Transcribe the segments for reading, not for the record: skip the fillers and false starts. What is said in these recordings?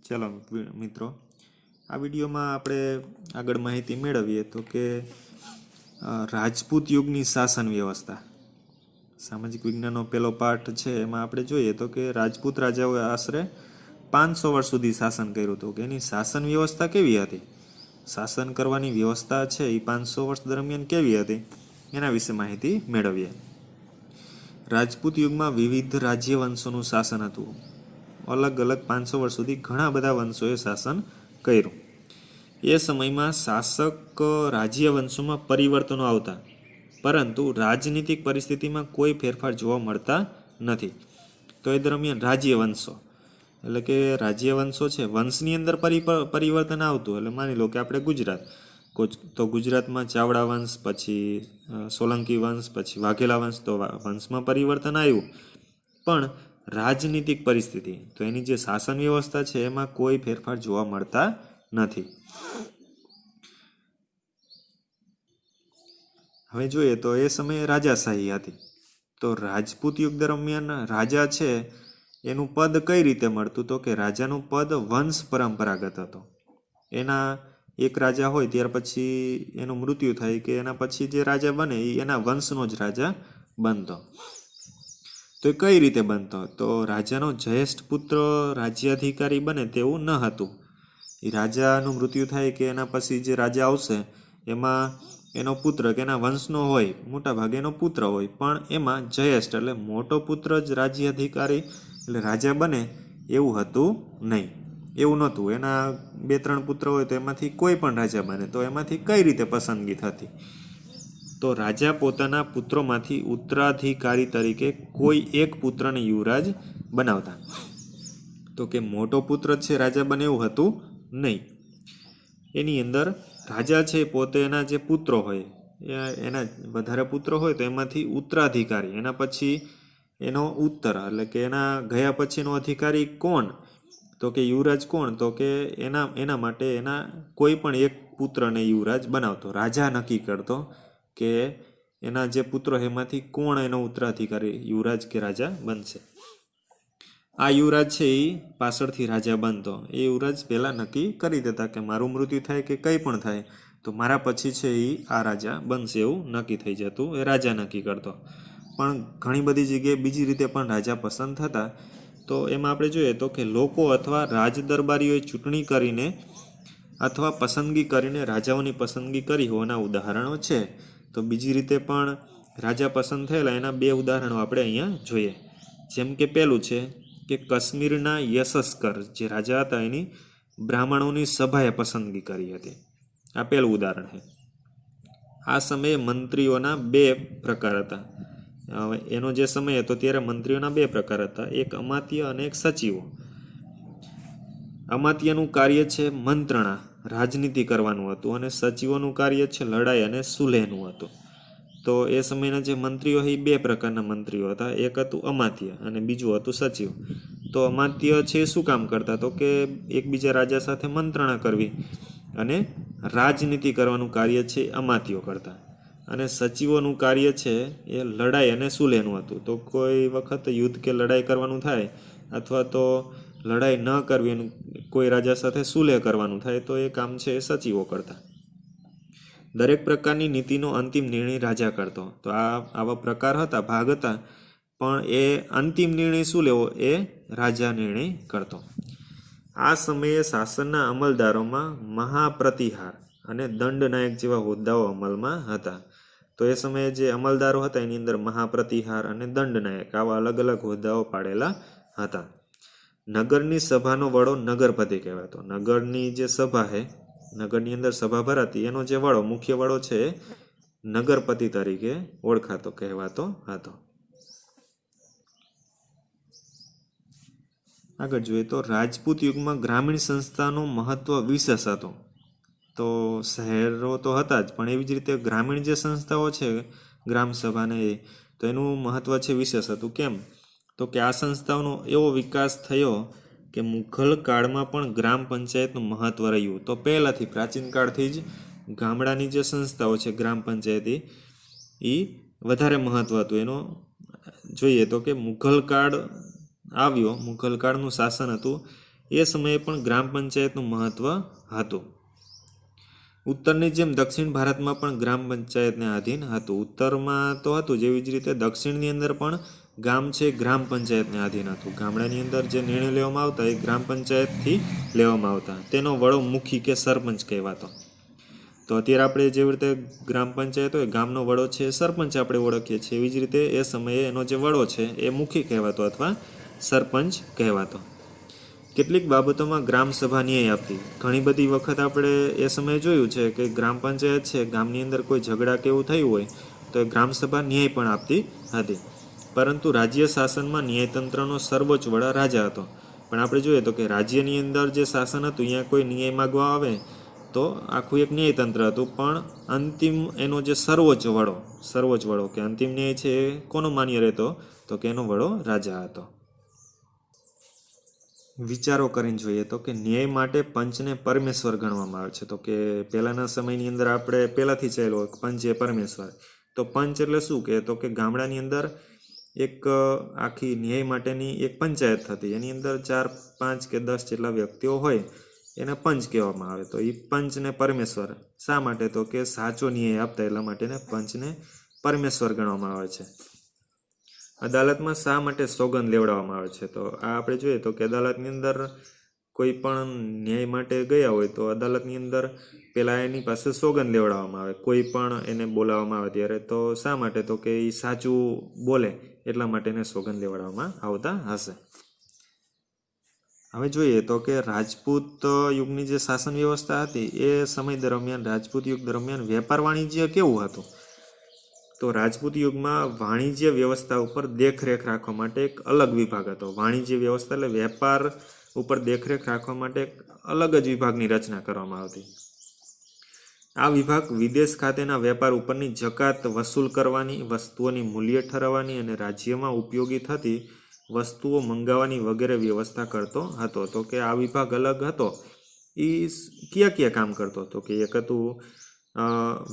ચાલો મિત્રો, આ વિડીયોમાં આપણે આગળ માહિતી મેળવીએ તો કે રાજપૂત યુગની શાસન વ્યવસ્થા. સામાજિક વિજ્ઞાનનો પહેલો પાઠ છે એમાં આપણે જોઈએ તો કે રાજપૂત રાજાઓએ આશરે 500 વર્ષ સુધી શાસન કર્યું હતું. કે એની શાસન વ્યવસ્થા કેવી હતી, શાસન કરવાની વ્યવસ્થા છે એ 500 વર્ષ દરમિયાન કેવી હતી એના વિશે માહિતી મેળવીએ. રાજપૂત યુગમાં વિવિધ રાજ્ય વંશોનું શાસન હતું. અલગ અલગ 500 વર્ષ સુધી ઘણા બધા વંશોએ શાસન કર્યું. એ સમયમાં શાસક રાજ્ય વંશોમાં પરિવર્તનો આવતા, પરંતુ રાજનીતિક પરિસ્થિતિમાં કોઈ ફેરફાર જોવા મળતા નથી. તો એ દરમિયાન રાજ્ય વંશો એટલે કે રાજ્ય વંશો છે, વંશની અંદર પરિવર્તન આવતું. એટલે માની લો કે આપણે ગુજરાત, તો ગુજરાતમાં ચાવડા વંશ, પછી સોલંકી વંશ, પછી વાઘેલા વંશ, તો વંશમાં પરિવર્તન આવ્યું, પણ રાજનીતિક પરિસ્થિતિ તો એની જે શાસન વ્યવસ્થા છે એમાં કોઈ ફેરફાર જોવા મળતા નથી. હવે જોઈએ તો એ સમયે રાજાશાહી હતી. તો રાજપૂત યુગ દરમિયાન રાજા છે એનું પદ કઈ રીતે મળતું, તો કે રાજાનું પદ વંશ પરંપરાગત હતો. એના એક રાજા હોય ત્યાર પછી એનું મૃત્યુ થાય કે એના પછી જે રાજા બને એ એના વંશનો જ રાજા બનતો. તો એ કઈ રીતે બનતો, તો રાજાનો જ્યેષ્ઠ પુત્ર રાજ્યાધિકારી બને તેવું ન હતું. એ રાજાનું મૃત્યુ થાય કે એના પછી જે રાજા આવશે એમાં એનો પુત્ર કે એના વંશનો હોય, મોટા ભાગે એનો પુત્ર હોય, પણ એમાં જ્યેષ્ઠ એટલે મોટો પુત્ર જ રાજ્યાધિકારી એટલે રાજા બને એવું હતું નહીં, એવું નહોતું. એના 2-3 પુત્ર હોય તો એમાંથી કોઈ પણ રાજા બને. તો એમાંથી કઈ રીતે પસંદગી થતી, તો રાજા પોતાના પુત્રોમાંથી ઉત્તરાધિકારી તરીકે કોઈ એક પુત્રને યુવરાજ બનાવતા. તો કે મોટો પુત્ર છે રાજા બને એવું હતું નહીં. એની અંદર રાજા છે પોતે એના જે પુત્રો હોય, એના વધારે પુત્રો હોય તો એમાંથી ઉત્તરાધિકારી, એના પછી એનો ઉત્તર એટલે કે એના ગયા પછીનો અધિકારી કોણ, તો કે યુવરાજ કોણ, તો કે એના માટે એના કોઈ પણ એક પુત્રને યુવરાજ બનાવતો. રાજા નક્કી કરતો કે એના જે પુત્રો એમાંથી કોણ એનો ઉત્તરાધિકારી યુવરાજ કે રાજા બનશે. આ યુવરાજ છે એ પાછળથી રાજા બનતો. એ યુવરાજ પહેલાં નક્કી કરી દેતા કે મારું મૃત્યુ થાય કે કંઈ પણ થાય તો મારા પછી છે એ આ રાજા બનશે, એવું નક્કી થઈ જતું. એ રાજા નક્કી કરતો. પણ ઘણી બધી જગ્યાએ બીજી રીતે પણ રાજા પસંદ થતા. તો એમાં આપણે જોઈએ તો કે લોકો અથવા રાજ દરબારીઓએ ચૂંટણી કરીને અથવા પસંદગી કરીને રાજાઓની પસંદગી કરી હોવાના ઉદાહરણો છે. તો બીજી રીતે પણ રાજા પસંદ થયેલા એના 2 ઉદાહરણો આપણે અહીંયા જોઈએ. જેમ કે પહેલું છે કે કાશ્મીરના યશસ્કર જે રાજા હતા એની બ્રાહ્મણોની સભાએ પસંદગી કરી હતી. આ પહેલું ઉદાહરણ છે. આ સમયે મંત્રીઓના 2 પ્રકાર હતા. એનો જે સમય હતો ત્યારે મંત્રીઓના 2 પ્રકાર હતા, એક અમાત્ય અને એક સચિવો. અમાત્યનું કાર્ય છે મંત્રણા, રાજનીતિ કરવાનું હતું, અને સચિવોનું કાર્ય છે લડાઈ અને સુલેહનું હતું. તો એ સમયના જે મંત્રીઓ એ 2 પ્રકારના મંત્રીઓ હતા. એક હતું અમાત્ય અને બીજું હતું સચિવ. તો અમાત્ય છે શું કામ કરતા, તો કે એકબીજા રાજા સાથે મંત્રણા કરવી અને રાજનીતિ કરવાનું કાર્ય છે અમાત્યો કરતા. અને સચિવોનું કાર્ય છે એ લડાઈ અને સુલેહનું હતું. તો કોઈ વખત યુદ્ધ કે લડાઈ કરવાનું થાય અથવા તો લડાઈ ન કરવી અને કોઈ રાજા સાથે સુલેહ કરવાનું થાય તો એ કામ છે એ સચિવો કરતા. દરેક પ્રકારની નીતિનો અંતિમ નિર્ણય રાજા કરતો. તો આવા પ્રકાર હતા, ભાગ હતા, પણ એ અંતિમ નિર્ણય શું લેવો એ રાજા નિર્ણય કરતો. આ સમયે શાસનના અમલદારોમાં મહાપ્રતિહાર અને દંડનાયક જેવા હોદ્દાઓ અમલમાં હતા. તો એ સમયે જે અમલદારો હતા એની અંદર મહાપ્રતિહાર અને દંડનાયક આવા અલગ અલગ હોદ્દાઓ પાડેલા હતા. નગરની સભાનો વડો નગરપતિ કહેવાતો. નગરની જે સભા છે, નગરની અંદર સભા ભરાતી, એનો જે વડો, મુખ્ય વડો છે એ નગરપતિ તરીકે ઓળખાતો કહેવાતો હતો. આગળ જોઈએ તો રાજપૂત યુગમાં ગ્રામીણ સંસ્થાનું મહત્વ વિશેષ હતું. તો શહેરો તો હતા જ, પણ એવી જ રીતે ગ્રામીણ જે સંસ્થાઓ છે ગ્રામ સભાને તો એનું મહત્વ છે વિશેષ હતું. કેમ, તો કે આ સંસ્થાઓનો એવો વિકાસ થયો કે મુઘલ કાળમાં પણ ગ્રામ પંચાયતનું મહત્વ રહ્યું. તો પહેલાંથી પ્રાચીન કાળથી જ ગામડાની જે સંસ્થાઓ છે ગ્રામ પંચાયતી એ વધારે મહત્વ હતું. એનો જોઈએ તો કે મુઘલ કાળ આવ્યો, મુઘલ કાળનું શાસન હતું એ સમયે પણ ગ્રામ પંચાયતનું મહત્ત્વ હતું. ઉત્તરની જેમ દક્ષિણ ભારતમાં પણ ગ્રામ પંચાયતને આધીન હતું. ઉત્તરમાં તો હતું જેવી જ રીતે દક્ષિણની અંદર પણ ગામ છે ગ્રામ પંચાયતને આધીન હતું. ગામડાની અંદર જે નિર્ણય લેવામાં આવતા એ ગ્રામ પંચાયતથી લેવામાં આવતા. તેનો વડો મુખી કે સરપંચ કહેવાતો. તો અત્યારે આપણે જેવી રીતે ગ્રામ પંચાયત હોય ગામનો વડો છે સરપંચ આપણે ઓળખીએ છીએ, એવી જ રીતે એ સમયે એનો જે વડો છે એ મુખી કહેવાતો અથવા સરપંચ કહેવાતો. કેટલીક બાબતોમાં ગ્રામ સભા ન્યાય આપતી. ઘણી બધી વખત આપણે એ સમયે જોયું છે કે ગ્રામ પંચાયત છે ગામની અંદર કોઈ ઝઘડા કે એવું થયું હોય તો એ ગ્રામ સભા ન્યાય પણ આપતી હતી. પરંતુ રાજ્ય શાસનમાં ન્યાયતંત્રનો સર્વોચ્ચ વડા રાજા હતો. પણ આપણે જોઈએ તો કે રાજ્યની અંદર જે શાસન હતું અહીંયા કોઈ ન્યાય માગવા આવે તો આખું એક ન્યાયતંત્ર હતું, પણ અંતિમ એનો જે સર્વોચ્ચ વડો કે અંતિમ ન્યાય છે એ કોનો માન્ય રહેતો તો કે એનો વડો રાજા હતો. વિચારો કરીને જોઈએ તો કે ન્યાય માટે પંચને પરમેશ્વર ગણવામાં આવે છે. તો કે પહેલાંના સમયની અંદર આપણે પહેલાંથી ચાલ્યો પંચ એ પરમેશ્વર. તો પંચ એટલે શું કે તો કે ગામડાની અંદર એક આખી ન્યાય માટેની એક પંચાયત થતી. એની અંદર 4, 5 કે 10 જેટલા વ્યક્તિઓ હોય એને પંચ કહેવામાં આવે. તો એ પંચને પરમેશ્વર શા માટે તો કે સાચો ન્યાય આપતા એટલા માટે પંચને પરમેશ્વર ગણવામાં આવે છે. અદાલતમાં શા માટે સોગંદ લેવડાવવામાં આવે છે? તો આ આપણે જોઈએ તો કે અદાલતની અંદર કોઈ પણ ન્યાય માટે ગયા હોય તો અદાલતની અંદર પહેલાં એની પાસે સોગંદ લેવડાવવામાં આવે. કોઈ પણ એને બોલાવવામાં આવે ત્યારે તો શા માટે તો કે એ સાચું બોલે એટલા માટે એને સોગંદ લેવડાવવામાં આવતા હશે. હવે જોઈએ તો કે રાજપૂત યુગની જે શાસન વ્યવસ્થા હતી એ સમય દરમિયાન રાજપૂત યુગ દરમિયાન વેપાર વાણિજ્ય કેવું હતું? તો રાજપૂત યુગમાં વાણિજ્ય વ્યવસ્થા ઉપર દેખરેખ રાખવા માટે એક અલગ વિભાગ હતો. વાણિજ્ય વ્યવસ્થા એટલે વેપાર ઉપર દેખરેખ રાખવા માટે એક અલગ જ વિભાગની રચના કરવામાં આવતી. આ વિભાગ વિદેશ ખાતેના વેપાર ઉપરની જકાત વસૂલ કરવાની, વસ્તુઓની મૂલ્ય ઠરાવવાની અને રાજ્યમાં ઉપયોગી થતી વસ્તુઓ મંગાવવાની વગેરે વ્યવસ્થા કરતો હતો. તો કે આ વિભાગ અલગ હતો. એ કયા કામ કરતો હતો કે એક હતું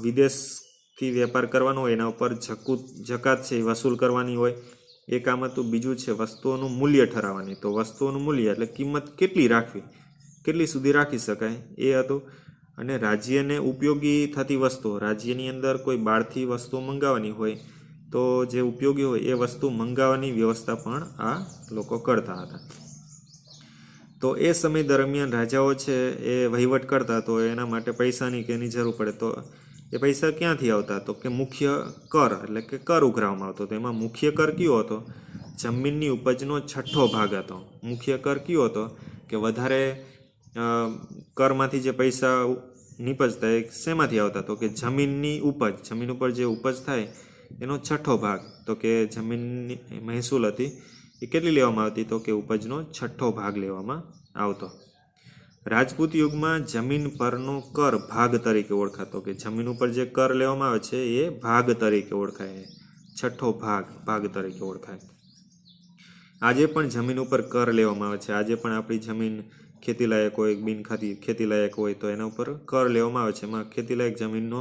વિદેશથી વેપાર કરવાનો હોય એના ઉપર જકાત છે એ વસૂલ કરવાની હોય એ કામ હતું. બીજું છે વસ્તુઓનું મૂલ્ય ઠરાવવાની. તો વસ્તુઓનું મૂલ્ય એટલે કિંમત કેટલી રાખવી, કેટલી સુધી રાખી શકાય એ હતું. અને રાજ્યને ઉપયોગી થતી વસ્તુઓ, રાજ્યની અંદર કોઈ બહારથી વસ્તુઓ મંગાવવાની હોય તો જે ઉપયોગી હોય એ વસ્તુ મંગાવવાની વ્યવસ્થા પણ આ લોકો કરતા હતા. તો એ સમય દરમિયાન રાજાઓ છે એ વહીવટ કરતા તો એના માટે પૈસાની કે એની જરૂર પડે તો એ પૈસા ક્યાંથી આવતા? તો કે મુખ્ય કર એટલે કે કર ઉઘરાવવામાં આવતો. તો એમાં મુખ્ય કર કયો હતો? જમીનની ઉપજનો 6ઠ્ઠો ભાગ હતો. મુખ્ય કર કયો હતો કે વધારે કરમાંથી જે પૈસા નીપજતા એ શેમાંથી આવતા? તો કે જમીનની ઉપજ, જમીન ઉપર જે ઉપજ થાય એનો 6ઠ્ઠો ભાગ. તો કે જમીનની મહેસૂલ હતી એ કેટલી લેવામાં આવતી? તો કે ઉપજનો 6ઠ્ઠો ભાગ લેવામાં આવતો. રાજપૂત યુગમાં જમીન પરનો કર ભાગ તરીકે ઓળખાતો. કે જમીન ઉપર જે કર લેવામાં આવે છે એ ભાગ તરીકે ઓળખાય, 6ઠ્ઠો ભાગ તરીકે ઓળખાય. આજે પણ જમીન ઉપર કર લેવામાં આવે છે. આજે પણ આપણી જમીન ખેતીલાયક હોય, બિન ખેતીલાયક હોય તો એના ઉપર કર લેવામાં આવે છે. એમાં ખેતીલાયક જમીનનો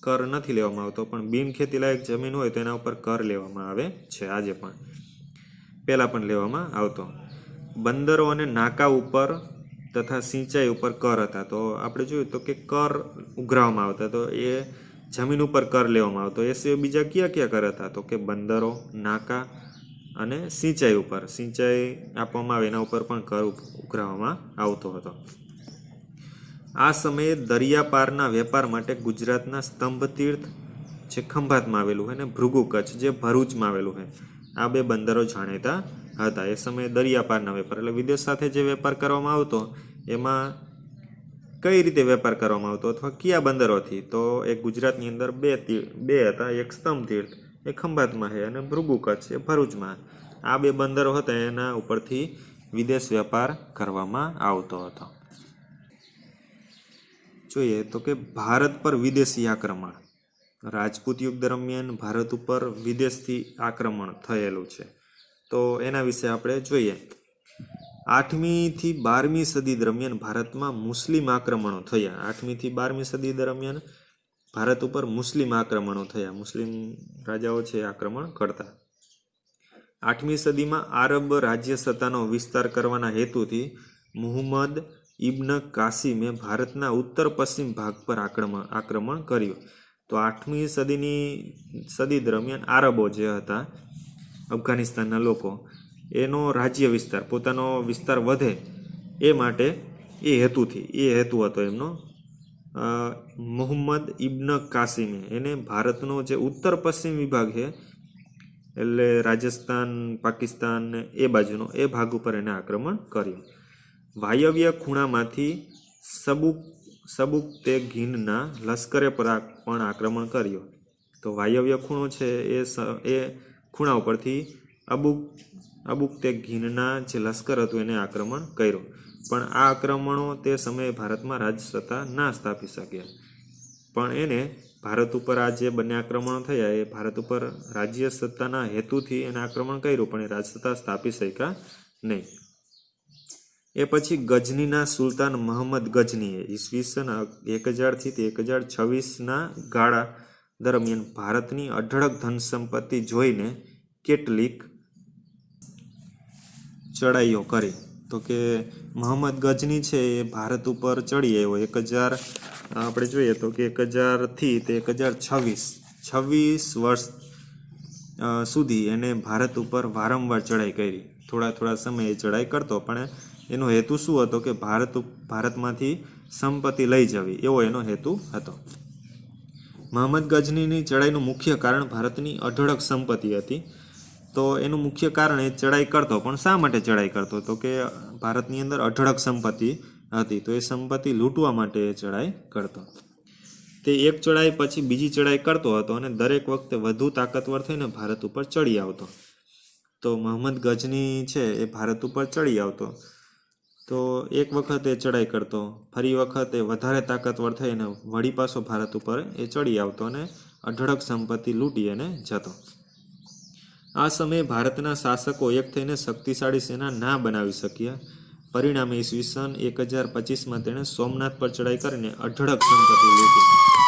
કર નથી લેવામાં આવતો, પણ બિન ખેતીલાયક જમીન હોય તો એના ઉપર કર લેવામાં આવે છે આજે પણ. પહેલાં પણ લેવામાં આવતો. બંદરો અને નાકા ઉપર તથા સિંચાઈ ઉપર કર હતા. તો આપણે જોયું તો કે કર ઉઘરાવવામાં આવતા. તો એ જમીન ઉપર કર લેવામાં આવતો. એ સિવાય બીજા કયા કર હતા? તો કે બંદરો, નાકા અને સિંચાઈ ઉપર, સિંચાઈ આપવામાં આવે એના ઉપર પણ કર ઉઘરાવવામાં આવતો હતો. આ સમયે દરિયા પારના વેપાર માટે ગુજરાતના સ્તંભ તીર્થ જે ખંભાતમાં આવેલું હોય ને ભૃગુ કચ્છ જે ભરૂચમાં આવેલું હોય, આ બે બંદરો જાણીતા હતા. એ સમયે દરિયા પારના વેપાર એટલે વિદેશ સાથે જે વેપાર કરવામાં આવતો એમાં કઈ રીતે વેપાર કરવામાં આવતો અથવા કયા બંદરોથી? તો એક ગુજરાતની અંદર બે હતા. એક સ્તંભ તીર્થ એ ખંભાતમાં છે અને ભૃગુ કચ્છ એ ભરૂચમાં. આ બે બંદરો હતા એના ઉપરથી વિદેશ વેપાર કરવામાં આવતો હતો. જોઈએ તો કે ભારત પર વિદેશી આક્રમણ. રાજપૂત યુગ દરમિયાન ભારત ઉપર વિદેશથી આક્રમણ થયેલું છે. તો એના વિશે આપણે જોઈએ. 8મી થી 12મી સદી દરમિયાન ભારતમાં મુસ્લિમ આક્રમણો થયા. 8મી થી 12મી સદી દરમિયાન ભારત ઉપર મુસ્લિમ આક્રમણો થયા. મુસ્લિમ રાજાઓ છે આક્રમણ કરતા. 8મી સદીમાં આરબ રાજ્ય સત્તાનો વિસ્તાર કરવાના હેતુથી મુહમ્મદ ઇબ્ન કાસિમે ભારતના ઉત્તર પશ્ચિમ ભાગ પર આક્રમણ કર્યું. તો 8મી સદી દરમિયાન આરબો જે હતા અફઘાનિસ્તાનના લોકો, એનો રાજ્ય વિસ્તાર, પોતાનો વિસ્તાર વધે એ માટે એ હેતુ હતો એમનો. મુહમ્મદ ઇબ્ન કાસિમે એને ભારતનો જે ઉત્તર પશ્ચિમ વિભાગ છે, એટલે રાજસ્થાન, પાકિસ્તાન ને એ બાજુનો એ ભાગ ઉપર એને આક્રમણ કર્યું. વાયવ્ય ખૂણામાંથી સબુકતેગીનના લશ્કરે પર પણ આક્રમણ કર્યું. તો વાયવ્ય ખૂણો છે એ ખૂણા ઉપરથી અબુકતેગીનના જે લશ્કર હતું એને આક્રમણ કર્યું. પણ આ આક્રમણો તે સમયે ભારતમાં રાજસત્તા ના સ્થાપી શક્યા. પણ એને ભારત ઉપર આ જે બંને આક્રમણો થયા એ ભારત ઉપર રાજ્ય સત્તાના હેતુથી એને આક્રમણ કર્યું, પણ એ રાજસત્તા સ્થાપી શક્યા નહીં. એ પછી ગજનીના સુલતાન મહંમદ ગજનીએ ઈસવીસન 1000 થી 1026ના ગાળા દરમિયાન ભારતની અઢળક ધન સંપત્તિ જોઈને કેટલીક ચડાઈઓ કરી. તો કે મહંમદ ગજની છે એ ભારત ઉપર ચડી આવ્યો 1000, આપણે જોઈએ તો કે 1000 થી 1026 વર્ષ સુધી એને ભારત ઉપર વારંવાર ચડાઈ કરી. થોડા સમયે ચડાઈ કરતો, પણ એનો હેતુ શું હતો કે ભારતમાંથી સંપત્તિ લઈ જવી, એવો એનો હેતુ હતો. મહંમદ ગજનીની ચડાઈનું મુખ્ય કારણ ભારતની અઢળક સંપત્તિ હતી. તો એનું મુખ્ય કારણ એ ચડાઈ કરતો, પણ શા માટે ચડાઈ કરતો? તો કે ભારતની અંદર અઢળક સંપત્તિ હતી, તો એ સંપત્તિ લૂંટવા માટે એ ચડાઈ કરતો. તે એક ચડાઈ પછી બીજી ચડાઈ કરતો હતો અને દરેક વખતે વધુ તાકતવર થઈને ભારત ઉપર ચડી આવતો. તો મહંમદ ગજની છે એ ભારત ઉપર ચડી આવતો, તો એક વખત એ ચડાઈ કરતો, ફરી વખત એ વધારે તાકતવર થઈને વળી પાછો ભારત ઉપર એ ચડી આવતો અને અઢળક સંપત્તિ લૂંટી અને જતો. આ સમયે ભારતના શાસકો એક થઈને શક્તિશાળી સેના ના બનાવી શક્યા. પરિણામે ઈસવીસન 1025માં તેણે સોમનાથ પર ચડાઈ કરીને અઢળક સંપત્તિ લૂંટી.